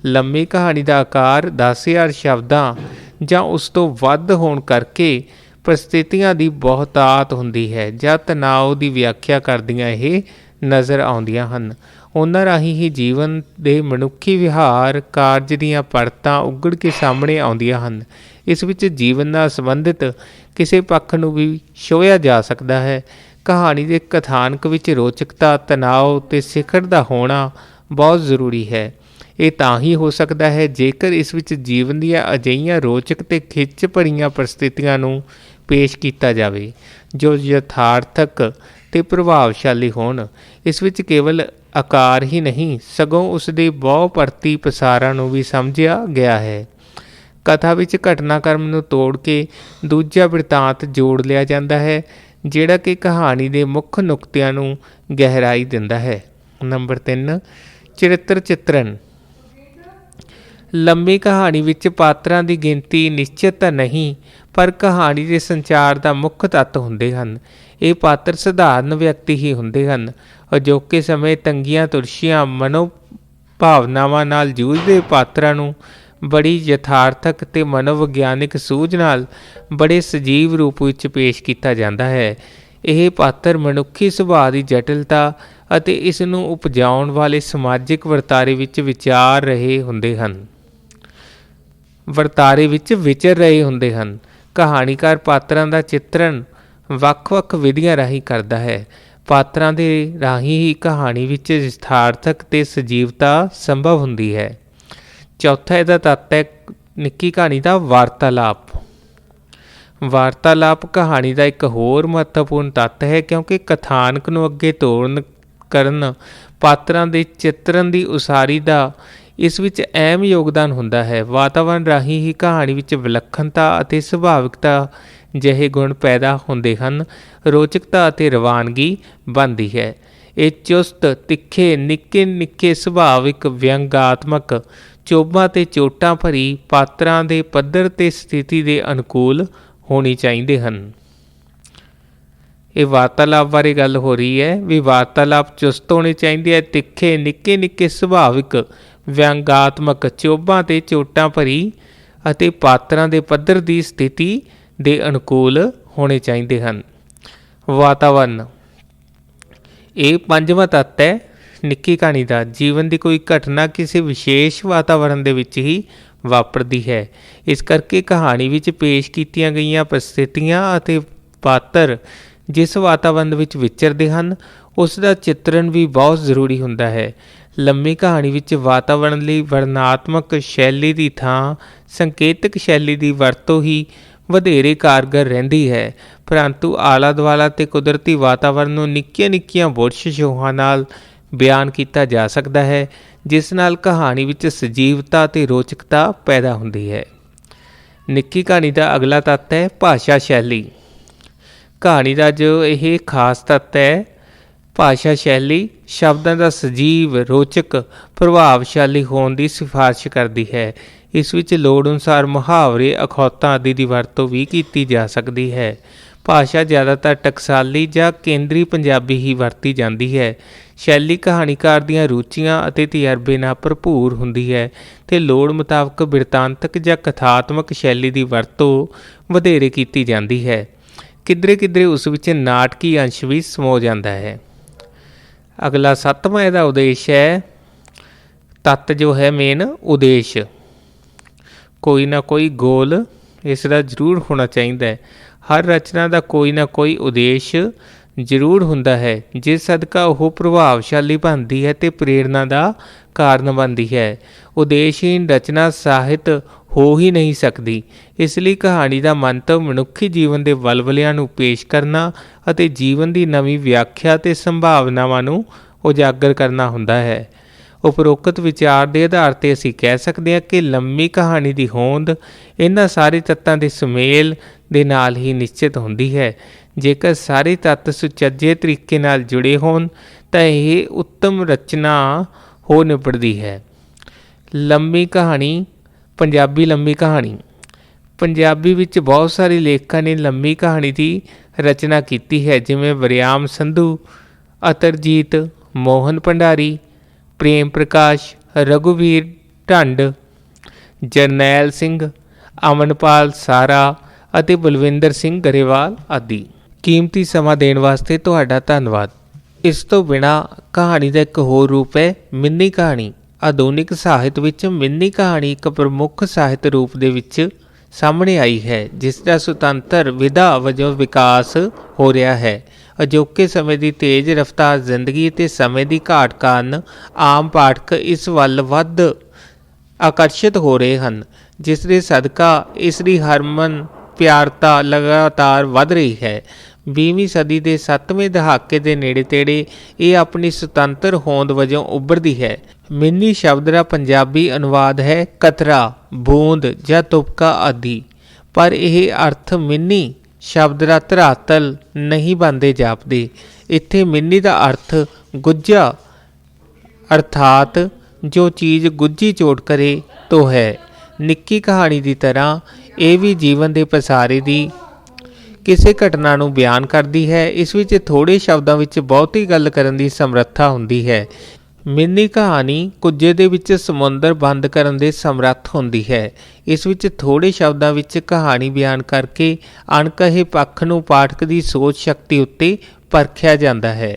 ਲੰਮੀ ਕਹਾਣੀ ਦਾ ਆਕਾਰ 10,000 ਸ਼ਬਦਾਂ ਜਾਂ ਉਸ ਤੋਂ ਵੱਧ ਹੋਣ ਕਰਕੇ ਪ੍ਰਸਥਿਤੀਆਂ ਦੀ ਬਹੁਤਾਤ ਹੁੰਦੀ ਹੈ ਜਾਂ ਤਣਾਅ ਦੀ ਵਿਆਖਿਆ ਕਰਦੀਆਂ ਇਹ ਨਜ਼ਰ ਆਉਂਦੀਆਂ ਹਨ। ਉਹਨਾਂ ਰਾਹੀਂ ਹੀ ਜੀਵਨ ਦੇ ਮਨੁੱਖੀ ਵਿਹਾਰ ਕਾਰਜ ਦੀਆਂ ਪਰਤਾਂ ਉੱਘੜ ਕੇ ਸਾਹਮਣੇ ਆਉਂਦੀਆਂ ਹਨ। ਇਸ ਵਿੱਚ ਜੀਵਨ ਨਾਲ ਸੰਬੰਧਿਤ ਕਿਸੇ ਪੱਖ ਨੂੰ ਵੀ ਛੋਹਿਆ ਜਾ ਸਕਦਾ ਹੈ। ਕਹਾਣੀ ਦੇ ਕਥਾਨਕ ਵਿੱਚ ਰੋਚਕਤਾ, ਤਣਾਅ ਤੇ ਸਿਖਰ ਦਾ ਹੋਣਾ ਬਹੁਤ ਜ਼ਰੂਰੀ ਹੈ। ਇਹ ਤਾਂ ਹੀ ਹੋ ਸਕਦਾ ਹੈ ਜੇਕਰ ਇਸ ਵਿੱਚ ਜੀਵਨ ਦੀਆਂ ਅਜਿਹੀਆਂ ਰੋਚਕ ਤੇ ਖਿੱਚ ਭਰੀਆਂ ਪਰਿਸਥਿਤੀਆਂ ਨੂੰ ਪੇਸ਼ ਕੀਤਾ ਜਾਵੇ ਜੋ ਯਥਾਰਥਕ ਤੇ ਪ੍ਰਭਾਵਸ਼ਾਲੀ ਹੋਣ। ਇਸ ਵਿੱਚ ਕੇਵਲ ਆਕਾਰ ਹੀ ਨਹੀਂ, ਸਗੋਂ ਉਸ ਦੇ ਬਹੁ ਪਰਤੀ ਪਸਾਰਾਂ ਨੂੰ ਵੀ ਸਮਝਿਆ ਗਿਆ ਹੈ। ਕਥਾ ਵਿੱਚ ਘਟਨਾਕ੍ਰਮ ਨੂੰ ਤੋੜ ਕੇ ਦੂਜਾ ਬਿਰਤਾਂਤ ਜੋੜ ਲਿਆ ਜਾਂਦਾ ਹੈ, ਜਿਹੜਾ ਕਿ ਕਹਾਣੀ ਦੇ ਮੁੱਖ ਨੁਕਤਿਆਂ ਨੂੰ ਗਹਿਰਾਈ ਦਿੰਦਾ ਹੈ। ਨੰਬਰ 3, ਚਰਿੱਤਰ ਚਿੱਤਰਨ। ਲੰਮੀ ਕਹਾਣੀ ਵਿੱਚ ਪਾਤਰਾਂ ਦੀ ਗਿਣਤੀ ਨਿਸ਼ਚਿਤ ਤਾਂ ਨਹੀਂ, ਪਰ ਕਹਾਣੀ ਦੇ ਸੰਚਾਰ ਦਾ ਮੁੱਖ ਤੱਤ ਹੁੰਦੇ ਹਨ। ਇਹ ਪਾਤਰ ਸਧਾਰਨ ਵਿਅਕਤੀ ਹੀ ਹੁੰਦੇ ਹਨ। ਅਜੋਕੇ ਸਮੇਂ ਤੰਗੀਆਂ ਤੁਰਸ਼ੀਆਂ ਮਨੋਭਾਵਨਾਵਾਂ ਨਾਲ ਜੂਝਦੇ ਪਾਤਰਾਂ ਨੂੰ ਬੜੀ ਯਥਾਰਥਕ ਤੇ ਮਨੋਵਿਗਿਆਨਿਕ ਸੂਝ ਨਾਲ ਬੜੇ ਸਜੀਵ ਰੂਪ ਵਿੱਚ ਪੇਸ਼ ਕੀਤਾ ਜਾਂਦਾ ਹੈ। ਇਹ ਪਾਤਰ ਮਨੁੱਖੀ ਸੁਭਾਅ ਦੀ ਜਟਿਲਤਾ ਅਤੇ ਇਸ ਨੂੰ ਉਪਜਾਉਣ ਵਾਲੇ ਸਮਾਜਿਕ ਵਰਤਾਰੇ ਵਿੱਚ ਵਿਚਰ ਰਹੇ ਹੁੰਦੇ ਹਨ। ਕਹਾਣੀਕਾਰ ਪਾਤਰਾਂ ਦਾ ਚਿੱਤਰਨ ਵੱਖ-ਵੱਖ ਵਿਧੀਆਂ ਰਾਹੀਂ ਕਰਦਾ ਹੈ। ਪਾਤਰਾਂ ਦੇ ਰਾਹੀਂ ਹੀ ਕਹਾਣੀ ਵਿੱਚ ਯਥਾਰਥਕ ਤੇ ਸਜੀਵਤਾ ਸੰਭਵ ਹੁੰਦੀ ਹੈ। ਚੌਥਾ ਇਹਦਾ ਤੱਤ ਹੈ ਨਿੱਕੀ ਕਹਾਣੀ ਦਾ ਵਾਰਤਾਲਾਪ। ਵਾਰਤਾਲਾਪ ਕਹਾਣੀ ਦਾ ਇੱਕ ਹੋਰ ਮਹੱਤਵਪੂਰਨ ਤੱਤ ਹੈ, ਕਿਉਂਕਿ ਕਥਾਨਕ ਨੂੰ ਅੱਗੇ ਤੋਰਨ ਕਰਨ ਪਾਤਰਾਂ ਦੇ ਚਿੱਤਰਨ ਦੀ ਉਸਾਰੀ ਦਾ ਇਸ ਵਿੱਚ ਅਹਿਮ ਯੋਗਦਾਨ ਹੁੰਦਾ ਹੈ। ਵਾਤਾਵਰਨ ਰਾਹੀਂ ਹੀ ਕਹਾਣੀ ਵਿੱਚ ਵਿਲੱਖਣਤਾ ਅਤੇ ਸੁਭਾਵਿਕਤਾ ਜਿਹੇ ਗੁਣ ਪੈਦਾ ਹੁੰਦੇ ਹਨ। ਰੋਚਕਤਾ ਅਤੇ ਰਵਾਨਗੀ ਬਣਦੀ ਹੈ। ਇਹ ਚੁਸਤ, ਤਿੱਖੇ, ਨਿੱਕੇ ਸੁਭਾਵਿਕ, ਵਿਅੰਗਾਤਮਕ, ਚੋਭਾਂ ਤੇ ਚੋਟਾਂ ਭਰੀ ਪਾਤਰਾਂ ਦੇ ਪੱਧਰ ਤੇ ਸਥਿਤੀ ਦੇ ਅਨੁਕੂਲ ਹੋਣੇ ਚਾਹੀਦੇ ਹਨ। ਇਹ ਵਾਰਤਾਲਾਪ ਬਾਰੇ ਗੱਲ ਹੋ ਰਹੀ ਹੈ ਵੀ ਵਾਰਤਾਲਾਪ ਚੁਸਤ ਹੋਣੇ ਚਾਹੀਦੇ ਹੈ, ਤਿੱਖੇ, ਨਿੱਕੇ ਸੁਭਾਵਿਕ, ਵਿਅੰਗਾਤਮਕ, ਚੋਭਾਂ ਤੇ ਚੋਟਾਂ ਭਰੀ ਅਤੇ ਪਾਤਰਾਂ ਦੇ ਪੱਧਰ ਦੀ ਸਥਿਤੀ ਦੇ ਅਨੁਕੂਲ ਹੋਣੇ ਚਾਹੀਦੇ ਹਨ। ਵਾਤਾਵਰਨ, ਇਹ ਪੰਜਵਾਂ ਤੱਤ ਹੈ ਨਿੱਕੀ ਕਹਾਣੀ ਦਾ। ਜੀਵਨ ਦੀ ਕੋਈ ਘਟਨਾ ਕਿਸੇ ਵਿਸ਼ੇਸ਼ ਵਾਤਾਵਰਨ ਦੇ ਵਿੱਚ ਹੀ ਵਾਪਰਦੀ ਹੈ। ਇਸ ਕਰਕੇ ਕਹਾਣੀ ਵਿੱਚ ਪੇਸ਼ ਕੀਤੀਆਂ ਗਈਆਂ ਪਰਿਸਥਿਤੀਆਂ ਅਤੇ ਪਾਤਰ ਜਿਸ ਵਾਤਾਵਰਨ ਵਿੱਚ ਵਿਚਰਦੇ ਹਨ ਉਸ ਦਾ ਚਿੱਤਰਨ ਵੀ ਬਹੁਤ ਜ਼ਰੂਰੀ ਹੁੰਦਾ ਹੈ। ਲੰਮੀ ਕਹਾਣੀ ਵਿੱਚ ਵਾਤਾਵਰਨ ਲਈ ਵਰਣਨਾਤਮਕ ਸ਼ੈਲੀ ਦੀ ਥਾਂ ਸੰਕੇਤਕ ਸ਼ੈਲੀ ਦੀ ਵਰਤੋਂ ਹੀ ਵਧੇਰੇ ਕਾਰਗਰ ਰਹਿੰਦੀ ਹੈ, ਪਰੰਤੂ ਆਲਾ ਦੁਆਲਾ ਅਤੇ ਕੁਦਰਤੀ ਵਾਤਾਵਰਨ ਨੂੰ ਨਿੱਕੀਆਂ ਨਿੱਕੀਆਂ ਬੁਰਸ਼ ਛੋਹਾਂ ਨਾਲ ਬਿਆਨ ਕੀਤਾ ਜਾ ਸਕਦਾ ਹੈ, ਜਿਸ ਨਾਲ ਕਹਾਣੀ ਵਿੱਚ ਸਜੀਵਤਾ ਅਤੇ ਰੋਚਕਤਾ ਪੈਦਾ ਹੁੰਦੀ ਹੈ। ਨਿੱਕੀ ਕਹਾਣੀ ਦਾ ਅਗਲਾ ਤੱਤ ਹੈ ਭਾਸ਼ਾ ਸ਼ੈਲੀ। ਕਹਾਣੀ ਦਾ ਜੋ ਇਹ ਖਾਸ ਤੱਤ ਹੈ ਭਾਸ਼ਾ ਸ਼ੈਲੀ ਸ਼ਬਦਾਂ ਦਾ ਸਜੀਵ, ਰੋਚਕ, ਪ੍ਰਭਾਵਸ਼ਾਲੀ ਹੋਣ ਦੀ ਸਿਫਾਰਿਸ਼ ਕਰਦੀ ਹੈ। ਇਸ ਵਿੱਚ ਲੋੜ ਅਨੁਸਾਰ ਮੁਹਾਵਰੇ, ਅਖੌਤਾਂ ਆਦਿ ਦੀ ਵਰਤੋਂ ਵੀ ਕੀਤੀ ਜਾ ਸਕਦੀ ਹੈ। ਭਾਸ਼ਾ ਜ਼ਿਆਦਾਤਰ ਟਕਸਾਲੀ ਜਾਂ ਕੇਂਦਰੀ ਪੰਜਾਬੀ ਹੀ ਵਰਤੀ ਜਾਂਦੀ ਹੈ। ਸ਼ੈਲੀ ਕਹਾਣੀਕਾਰ ਦੀਆਂ ਰੁਚੀਆਂ ਅਤੇ ਤਜਰਬੇ ਨਾਲ ਭਰਪੂਰ ਹੁੰਦੀ ਹੈ ਅਤੇ ਲੋੜ ਮੁਤਾਬਕ ਬਿਰਤਾਂਤਕ ਜਾਂ ਕਥਾਤਮਕ ਸ਼ੈਲੀ ਦੀ ਵਰਤੋਂ ਵਧੇਰੇ ਕੀਤੀ ਜਾਂਦੀ ਹੈ। ਕਿਧਰੇ ਕਿਧਰੇ ਉਸ ਵਿੱਚ ਨਾਟਕੀ ਅੰਸ਼ ਵੀ ਸਮੋ ਜਾਂਦਾ ਹੈ। ਅਗਲਾ 7ਵਾਂ ਇਹਦਾ ਉਦੇਸ਼ ਹੈ, ਤੱਤ ਜੋ ਹੈ ਮੇਨ ਉਦੇਸ਼। ਕੋਈ ਨਾ ਕੋਈ ਗੋਲ ਇਸ ਦਾ ਜ਼ਰੂਰ ਹੋਣਾ ਚਾਹੀਦਾ ਹੈ। ਹਰ ਰਚਨਾ ਦਾ ਕੋਈ ਨਾ ਕੋਈ ਉਦੇਸ਼ ਜ਼ਰੂਰ ਹੁੰਦਾ ਹੈ, ਜਿਸ ਸਦਕਾ ਉਹ ਪ੍ਰਭਾਵਸ਼ਾਲੀ ਬਣਦੀ ਹੈ ਅਤੇ ਪ੍ਰੇਰਨਾ ਦਾ ਕਾਰਨ ਬਣਦੀ ਹੈ। ਉਦੇਸ਼ਹੀਨ ਰਚਨਾ ਸਾਹਿਤ ਹੋ ਹੀ ਨਹੀਂ ਸਕਦੀ। ਇਸ ਲਈ ਕਹਾਣੀ ਦਾ ਮੰਤਵ ਮਨੁੱਖੀ ਜੀਵਨ ਦੇ ਵਲਵਲਿਆਂ ਨੂੰ ਪੇਸ਼ ਕਰਨਾ ਅਤੇ ਜੀਵਨ ਦੀ ਨਵੀਂ ਵਿਆਖਿਆ ਅਤੇ ਸੰਭਾਵਨਾਵਾਂ ਨੂੰ ਉਜਾਗਰ ਕਰਨਾ ਹੁੰਦਾ ਹੈ। ਉਪਰੋਕਤ ਵਿਚਾਰ ਦੇ ਆਧਾਰ 'ਤੇ ਅਸੀਂ ਕਹਿ ਸਕਦੇ ਹਾਂ ਕਿ ਲੰਮੀ ਕਹਾਣੀ ਦੀ ਹੋਂਦ ਇਹਨਾਂ ਸਾਰੇ ਤੱਤਾਂ ਦੇ ਸੁਮੇਲ ਦੇ ਨਾਲ ਹੀ ਨਿਸ਼ਚਿਤ ਹੁੰਦੀ ਹੈ। ਜੇਕਰ ਸਾਰੇ ਤੱਤ ਸੁਚੱਜੇ ਤਰੀਕੇ ਨਾਲ ਜੁੜੇ ਹੋਣ ਤਾਂ ਇਹ ਉੱਤਮ ਰਚਨਾ ਹੋ ਨਿਬੜਦੀ ਹੈ। ਲੰਮੀ ਕਹਾਣੀ, ਪੰਜਾਬੀ ਲੰਮੀ ਕਹਾਣੀ। ਪੰਜਾਬੀ ਵਿੱਚ ਬਹੁਤ ਸਾਰੇ ਲੇਖਕਾਂ ਨੇ ਲੰਮੀ ਕਹਾਣੀ ਦੀ ਰਚਨਾ ਕੀਤੀ ਹੈ, ਜਿਵੇਂ ਵਰਿਆਮ ਸੰਧੂ, ਅਤਰਜੀਤ, ਮੋਹਨ ਭੰਡਾਰੀ, ਪ੍ਰੇਮ ਪ੍ਰਕਾਸ਼, ਰਘੁਵੀਰ ਢੰਡ, ਜਰਨੈਲ ਸਿੰਘ, ਅਮਨਪਾਲ ਸਾਰਾ ਅਤੇ ਬਲਵਿੰਦਰ ਸਿੰਘ ਗਰੇਵਾਲ ਆਦਿ। ਕੀਮਤੀ ਸਮਾਂ ਦੇਣ ਵਾਸਤੇ ਤੁਹਾਡਾ ਧੰਨਵਾਦ। ਇਸ ਤੋਂ ਬਿਨਾਂ ਕਹਾਣੀ ਦਾ ਇੱਕ ਹੋਰ ਰੂਪ ਹੈ ਮਿੰਨੀ ਕਹਾਣੀ। ਆਧੁਨਿਕ ਸਾਹਿਤ ਵਿੱਚ ਮਿੰਨੀ ਕਹਾਣੀ ਇੱਕ ਪ੍ਰਮੁੱਖ ਸਾਹਿਤ ਰੂਪ ਦੇ ਵਿੱਚ ਸਾਹਮਣੇ ਆਈ ਹੈ, ਜਿਸ ਦਾ ਸੁਤੰਤਰ ਵਿਧਾ ਵਜੋਂ ਵਿਕਾਸ ਹੋ ਰਿਹਾ ਹੈ। ਅਜੋਕੇ ਸਮੇਂ ਦੀ ਤੇਜ਼ ਰਫ਼ਤਾਰ ਜ਼ਿੰਦਗੀ ਅਤੇ ਸਮੇਂ ਦੀ ਘਾਟ ਕਾਰਨ ਆਮ ਪਾਠਕ ਇਸ ਵੱਲ ਵੱਧ ਆਕਰਸ਼ਿਤ ਹੋ ਰਹੇ ਹਨ, ਜਿਸ ਦੇ ਸਦਕਾ ਇਸ ਦੀ ਹਰਮਨ ਪਿਆਰਤਾ ਲਗਾਤਾਰ ਵੱਧ ਰਹੀ ਹੈ। 20ਵੀਂ ਸਦੀ ਦੇ 7ਵੇਂ ਦਹਾਕੇ ਦੇ ਨੇੜੇ ਤੇੜੇ ਇਹ ਆਪਣੀ ਸੁਤੰਤਰ ਹੋਂਦ ਵਜੋਂ ਉੱਭਰਦੀ ਹੈ। ਮਿੰਨੀ ਸ਼ਬਦ ਦਾ ਪੰਜਾਬੀ ਅਨੁਵਾਦ ਹੈ ਕਤਰਾ, ਬੂੰਦ ਜਾਂ ਤੁਪਕਾ ਆਦਿ, ਪਰ ਇਹ ਅਰਥ ਮਿੰਨੀ ਸ਼ਬਦ ਦਾ ਧਰਾਤਲ ਨਹੀਂ ਬਣਦੇ ਜਾਪਦੇ। ਇੱਥੇ ਮਿੰਨੀ ਦਾ ਅਰਥ ਗੁੱਝਾ ਅਰਥਾਤ ਜੋ ਚੀਜ਼ ਗੁੱਝੀ ਚੋਟ ਕਰੇ ਤੋ ਹੈ। ਨਿੱਕੀ ਕਹਾਣੀ ਦੀ ਤਰ੍ਹਾਂ ਇਹ ਵੀ ਜੀਵਨ ਦੇ ਪਸਾਰੇ ਦੀ ਕਿਸੇ ਘਟਨਾ ਨੂੰ ਬਿਆਨ ਕਰਦੀ ਹੈ। ਇਸ ਵਿੱਚ ਥੋੜ੍ਹੇ ਸ਼ਬਦਾਂ ਵਿੱਚ ਬਹੁਤੀ ਗੱਲ ਕਰਨ ਦੀ ਸਮਰੱਥਾ ਹੁੰਦੀ ਹੈ। ਮਿੰਨੀ ਕਹਾਣੀ ਕੁੱਜੇ ਦੇ ਵਿੱਚ ਸਮੁੰਦਰ ਬੰਦ ਕਰਨ ਦੇ ਸਮਰੱਥ ਹੁੰਦੀ ਹੈ। ਇਸ ਵਿੱਚ ਥੋੜ੍ਹੇ ਸ਼ਬਦਾਂ ਵਿੱਚ ਕਹਾਣੀ ਬਿਆਨ ਕਰਕੇ ਅਣਕਹੇ ਪੱਖ ਨੂੰ ਪਾਠਕ ਦੀ ਸੋਚ ਸ਼ਕਤੀ ਉੱਤੇ ਪਰਖਿਆ ਜਾਂਦਾ ਹੈ।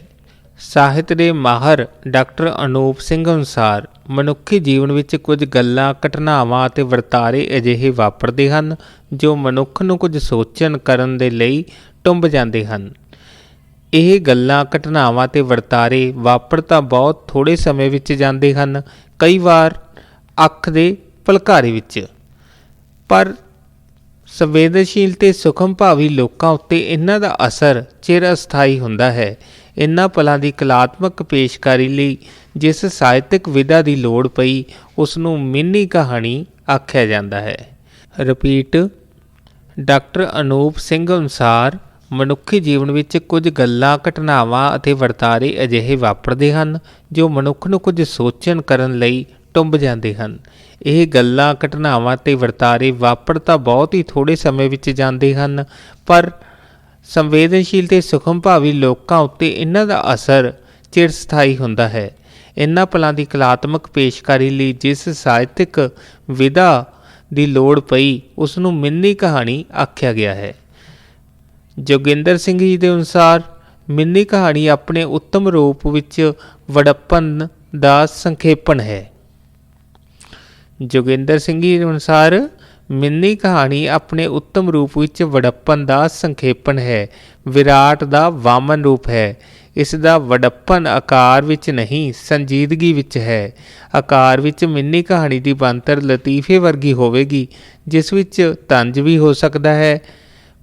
ਸਾਹਿਤ ਦੇ ਮਾਹਰ ਡਾਕਟਰ ਅਨੂਪ ਸਿੰਘ ਅਨੁਸਾਰ ਮਨੁੱਖੀ ਜੀਵਨ ਵਿੱਚ ਕੁਝ ਗੱਲਾਂ, ਘਟਨਾਵਾਂ ਅਤੇ ਵਰਤਾਰੇ ਅਜਿਹੇ ਵਾਪਰਦੇ ਹਨ ਜੋ ਮਨੁੱਖ ਨੂੰ ਕੁਝ ਸੋਚਣ ਕਰਨ ਦੇ ਲਈ ਟੁੰਬ ਜਾਂਦੇ ਹਨ। ਇਹ ਗੱਲਾਂ, ਘਟਨਾਵਾਂ ਅਤੇ ਵਰਤਾਰੇ ਵਾਪਰ ਤਾਂ ਬਹੁਤ ਥੋੜ੍ਹੇ ਸਮੇਂ ਵਿੱਚ ਜਾਂਦੇ ਹਨ, ਕਈ ਵਾਰ ਅੱਖ ਦੇ ਭਲਕਾਰੇ ਵਿੱਚ, ਪਰ ਸੰਵੇਦਨਸ਼ੀਲ ਅਤੇ ਸੂਖਮ ਭਾਵੀ ਲੋਕਾਂ ਉੱਤੇ ਇਹਨਾਂ ਦਾ ਅਸਰ ਚਿਰ ਅਸਥਾਈ ਹੁੰਦਾ ਹੈ। ਇਹਨਾਂ ਪਲਾਂ ਦੀ ਕਲਾਤਮਕ ਪੇਸ਼ਕਾਰੀ ਲਈ ਜਿਸ ਸਾਹਿਤਕ ਵਿਧਾ ਦੀ ਲੋੜ ਪਈ ਉਸ ਨੂੰ ਮਿੰਨੀ ਕਹਾਣੀ ਆਖਿਆ ਜਾਂਦਾ ਹੈ। ਰਿਪੀਟ, ਡਾਕਟਰ ਅਨੂਪ ਸਿੰਘ ਅਨੁਸਾਰ ਮਨੁੱਖੀ ਜੀਵਨ ਵਿੱਚ ਕੁਝ ਗੱਲਾਂ, ਘਟਨਾਵਾਂ ਅਤੇ ਵਰਤਾਰੇ ਅਜਿਹੇ ਵਾਪਰਦੇ ਹਨ ਜੋ ਮਨੁੱਖ ਨੂੰ ਕੁਝ ਸੋਚਣ ਕਰਨ ਲਈ ਟੁੰਬ ਜਾਂਦੇ ਹਨ। ਇਹ ਗੱਲਾਂ, ਘਟਨਾਵਾਂ ਅਤੇ ਵਰਤਾਰੇ ਵਾਪਰ ਤਾਂ ਬਹੁਤ ਹੀ ਥੋੜ੍ਹੇ ਸਮੇਂ ਵਿੱਚ ਜਾਂਦੇ ਹਨ, ਪਰ ਸੰਵੇਦਨਸ਼ੀਲ ਅਤੇ ਸੂਖਮ ਭਾਵੀ ਲੋਕਾਂ ਉੱਤੇ ਇਹਨਾਂ ਦਾ ਅਸਰ ਚਿਰ ਸਥਾਈ ਹੁੰਦਾ ਹੈ। ਇਹਨਾਂ ਪਲਾਂ ਦੀ ਕਲਾਤਮਕ ਪੇਸ਼ਕਾਰੀ ਲਈ ਜਿਸ ਸਾਹਿਤਕ ਵਿਧਾ ਦੀ ਲੋੜ ਪਈ ਉਸ ਨੂੰ ਮਿੰਨੀ ਕਹਾਣੀ ਆਖਿਆ ਗਿਆ ਹੈ। ਜੋਗਿੰਦਰ ਸਿੰਘ ਜੀ ਦੇ ਅਨੁਸਾਰ ਮਿੰਨੀ ਕਹਾਣੀ ਆਪਣੇ ਉੱਤਮ ਰੂਪ ਵਿੱਚ ਵਡੱਪਨ ਦਾ ਸੰਖੇਪਣ ਹੈ। ਜੋਗਿੰਦਰ ਸਿੰਘ ਜੀ ਅਨੁਸਾਰ ਮਿੰਨੀ ਕਹਾਣੀ ਆਪਣੇ ਉੱਤਮ ਰੂਪ ਵਿੱਚ ਵਡੱਪਨ ਦਾ ਸੰਖੇਪਣ ਹੈ, ਵਿਰਾਟ ਦਾ ਵਾਮਨ ਰੂਪ ਹੈ। ਇਸ ਦਾ ਵਡੱਪਨ ਆਕਾਰ ਵਿੱਚ ਨਹੀਂ, ਸੰਜੀਦਗੀ ਵਿੱਚ ਹੈ। ਆਕਾਰ ਵਿੱਚ ਮਿੰਨੀ ਕਹਾਣੀ ਦੀ ਬਣਤਰ ਲਤੀਫੇ ਵਰਗੀ ਹੋਵੇਗੀ, ਜਿਸ ਵਿੱਚ ਤੰਜ ਵੀ ਹੋ ਸਕਦਾ ਹੈ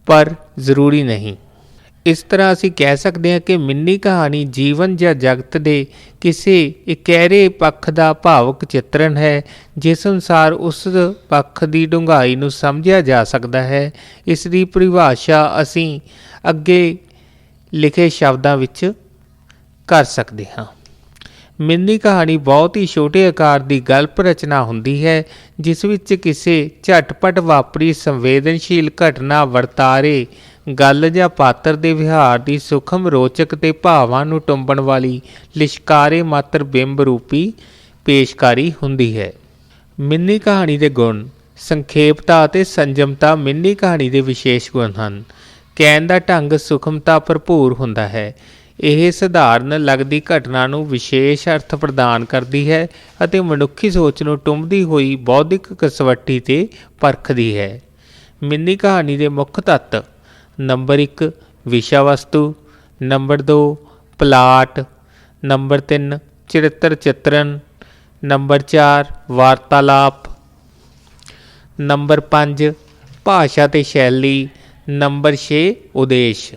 ਪਰ ਜ਼ਰੂਰੀ ਨਹੀਂ। ਇਸ ਤਰ੍ਹਾਂ ਅਸੀਂ ਕਹਿ ਸਕਦੇ ਹਾਂ ਕਿ ਮਿੰਨੀ ਕਹਾਣੀ ਜੀਵਨ ਜਾਂ ਜਗਤ ਦੇ ਕਿਸੇ ਇਕਹਿਰੇ ਪੱਖ ਦਾ ਭਾਵਕ ਚਿੱਤਰਨ ਹੈ, ਜਿਸ ਅਨੁਸਾਰ ਉਸ ਪੱਖ ਦੀ ਡੂੰਘਾਈ ਨੂੰ ਸਮਝਿਆ ਜਾ ਸਕਦਾ ਹੈ। ਇਸ ਦੀ ਪਰਿਭਾਸ਼ਾ ਅਸੀਂ ਅੱਗੇ ਲਿਖੇ ਸ਼ਬਦਾਂ ਵਿੱਚ ਕਰ ਸਕਦੇ ਹਾਂ। ਮਿੰਨੀ ਕਹਾਣੀ ਬਹੁਤ ਹੀ ਛੋਟੇ ਆਕਾਰ ਦੀ ਗਲਪ ਰਚਨਾ ਹੁੰਦੀ ਹੈ, ਜਿਸ ਵਿੱਚ ਕਿਸੇ ਝਟਪਟ ਵਾਪਰੀ ਸੰਵੇਦਨਸ਼ੀਲ ਘਟਨਾ, ਵਰਤਾਰੇ, ਗੱਲ ਜਾਂ ਪਾਤਰ ਦੇ ਵਿਹਾਰ ਦੀ ਸੂਖਮ, ਰੋਚਕ ਤੇ ਭਾਵਾਂ ਨੂੰ ਟੁੰਬਣ ਵਾਲੀ ਲਿਸ਼ਕਾਰੇ ਮਾਤਰ ਬਿੰਬ ਰੂਪੀ ਪੇਸ਼ਕਾਰੀ ਹੁੰਦੀ ਹੈ। ਮਿੰਨੀ ਕਹਾਣੀ ਦੇ ਗੁਣ ਸੰਖੇਪਤਾ ਅਤੇ ਸੰਜਮਤਾ ਮਿੰਨੀ ਕਹਾਣੀ ਦੇ ਵਿਸ਼ੇਸ਼ ਗੁਣ ਹਨ। ਕਹਿਣ ਦਾ ਢੰਗ ਸੂਖਮਤਾ ਭਰਪੂਰ ਹੁੰਦਾ ਹੈ। ਇਹ ਸਧਾਰਨ ਲੱਗਦੀ ਘਟਨਾ ਨੂੰ ਵਿਸ਼ੇਸ਼ ਅਰਥ ਪ੍ਰਦਾਨ ਕਰਦੀ ਹੈ ਅਤੇ ਮਨੁੱਖੀ ਸੋਚ ਨੂੰ ਟੁੰਬਦੀ ਹੋਈ ਬੌਧਿਕ ਕਸਵੱਟੀ 'ਤੇ ਪਰਖਦੀ ਹੈ। ਮਿੰਨੀ ਕਹਾਣੀ ਦੇ ਮੁੱਖ ਤੱਤ: ਨੰਬਰ 1 ਵਿਸ਼ਾ ਵਸਤੂ, ਨੰਬਰ 2 ਪਲਾਟ, ਨੰਬਰ 3 ਚਰਿੱਤਰ ਚਿੱਤਰਨ, ਨੰਬਰ 4 ਵਾਰਤਾਲਾਪ, ਨੰਬਰ 5 ਭਾਸ਼ਾ ਤੇ ਸ਼ੈਲੀ, ਨੰਬਰ 6 ਉਦੇਸ਼।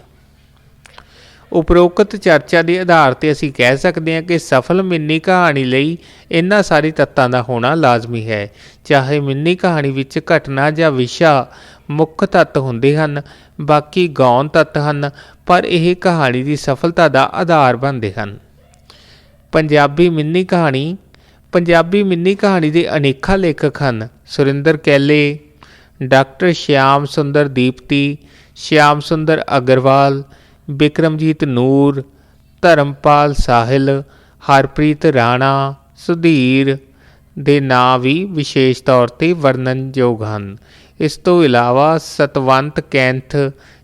ਉਪਰੋਕਤ ਚਰਚਾ ਦੇ ਆਧਾਰ 'ਤੇ ਅਸੀਂ ਕਹਿ ਸਕਦੇ ਹਾਂ ਕਿ ਸਫਲ ਮਿੰਨੀ ਕਹਾਣੀ ਲਈ ਇਹਨਾਂ ਸਾਰੇ ਤੱਤਾਂ ਦਾ ਹੋਣਾ ਲਾਜ਼ਮੀ ਹੈ। ਚਾਹੇ ਮਿੰਨੀ ਕਹਾਣੀ ਵਿੱਚ ਘਟਨਾ ਜਾਂ ਵਿਸ਼ਾ ਮੁੱਖ ਤੱਤ ਹੁੰਦੇ ਹਨ, ਬਾਕੀ ਗੌਣ ਤੱਤ ਹਨ, ਪਰ ਇਹ ਕਹਾਣੀ ਦੀ ਸਫਲਤਾ ਦਾ ਆਧਾਰ ਬਣਦੇ ਹਨ। ਪੰਜਾਬੀ ਮਿੰਨੀ ਮਿੰਨੀ ਕਹਾਣੀ ਦੇ ਅਨੇਕਾਂ ਲੇਖਕ ਹਨ। ਸੁਰਿੰਦਰ ਕੈਲੇ, ਡਾਕਟਰ ਸ਼ਿਆਮ ਸੁੰਦਰ ਦੀਪਤੀ, ਸ਼ਿਆਮ ਸੁੰਦਰ ਅਗਰਵਾਲ, ਬਿਕਰਮਜੀਤ ਨੂਰ, ਧਰਮਪਾਲ ਸਾਹਿਲ, ਹਰਪ੍ਰੀਤ ਰਾਣਾ, ਸੁਧੀਰ ਦੇ ਨਾਂ ਵੀ ਵਿਸ਼ੇਸ਼ ਤੌਰ 'ਤੇ ਵਰਣਨਯੋਗ ਹਨ। ਇਸ ਤੋਂ ਇਲਾਵਾ ਸਤਵੰਤ ਕੈਂਥ,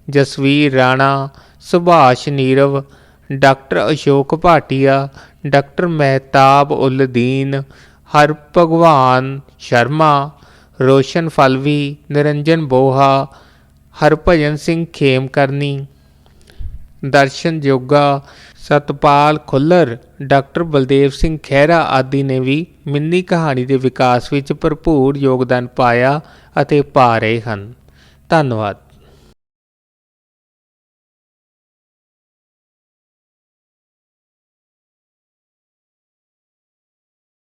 ਜਸਵੀਰ ਰਾਣਾ, ਸੁਭਾਸ਼ ਨੀਰਵ, ਡਾਕਟਰ ਅਸ਼ੋਕ ਭਾਟੀਆ, ਡਾਕਟਰ ਮਹਿਤਾਬ ਉਲ ਦੀਨ, ਹਰਭਗਵਾਨ ਸ਼ਰਮਾ, ਰੋਸ਼ਨ ਫਲਵੀ, ਨਿਰੰਜਨ ਬੋਹਾ, ਹਰਭਜਨ ਸਿੰਘ ਖੇਮਕਰਨੀ, ਦਰਸ਼ਨ ਜੋਗਾ, ਸਤਪਾਲ ਖੁੱਲਰ, ਡਾਕਟਰ ਬਲਦੇਵ ਸਿੰਘ ਖਹਿਰਾ ਆਦਿ ਨੇ ਵੀ ਮਿੰਨੀ ਕਹਾਣੀ ਦੇ ਵਿਕਾਸ ਵਿੱਚ ਭਰਪੂਰ ਯੋਗਦਾਨ ਪਾਇਆ ਅਤੇ ਪਾ ਰਹੇ ਹਨ। ਧੰਨਵਾਦ।